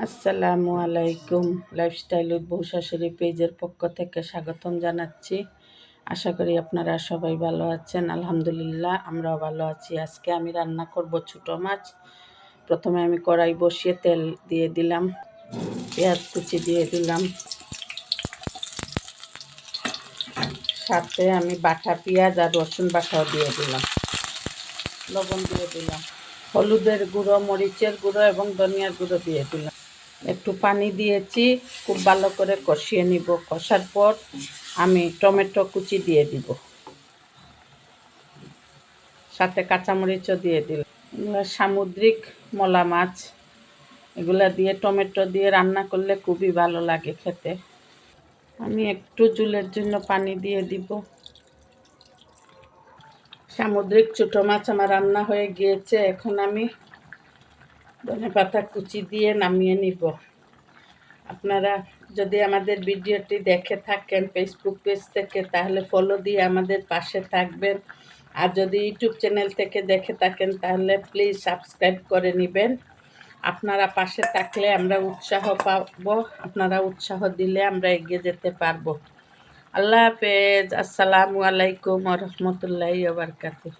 আসসালামু আলাইকুম। Lifestyle with বউ শাশুড়ি পেজের পক্ষ থেকে স্বাগতম জানাচ্ছি। আশা করি আপনারা সবাই ভালো আছেন। আলহামদুলিল্লাহ আমরাও ভালো আছি। আজকে আমি রান্না করব ছোটো মাছ। প্রথমে আমি কড়াই বসিয়ে তেল দিয়ে দিলাম, পেঁয়াজ কুচি দিয়ে দিলাম, সাথে আমি বাটা পেঁয়াজ আর রসুন বাটাও দিয়ে দিলাম, লবণ দিয়ে দিলাম, হলুদের গুঁড়ো, মরিচের গুঁড়ো এবং ধনিয়ার গুঁড়ো দিয়ে দিলাম। একটু পানি দিয়েছি, খুব ভালো করে কষিয়ে নিব। কষার পর আমি টমেটো কুচি দিয়ে দিব, সাথে কাঁচামরিচও দিয়ে দিলাম। এগুলো সামুদ্রিক মলা মাছ, এগুলা দিয়ে টমেটো দিয়ে রান্না করলে খুবই ভালো লাগে খেতে। আমি একটু ঝোলের জন্য পানি দিয়ে দিব। সামুদ্রিক ছোটো মাছ আমার রান্না হয়ে গিয়েছে। এখন আমি ধনেপাতা কুচি দিয়ে নামিয়ে নিব। আপনারা যদি আমাদের ভিডিওটি দেখে থাকেন ফেসবুক পেজ থেকে, তাহলে ফলো দিয়ে আমাদের পাশে থাকবেন। আর যদি ইউটিউব চ্যানেল থেকে দেখে থাকেন তাহলে প্লিজ সাবস্ক্রাইব করে নেবেন। আপনারা পাশে থাকলে আমরা উৎসাহ পাবো, আপনারা উৎসাহ দিলে আমরা এগিয়ে যেতে পারবো। আল্লাহ হাফেজ। আসসালামু আলাইকুম ওয়া রাহমাতুল্লাহি ওয়া বারাকাতুহু।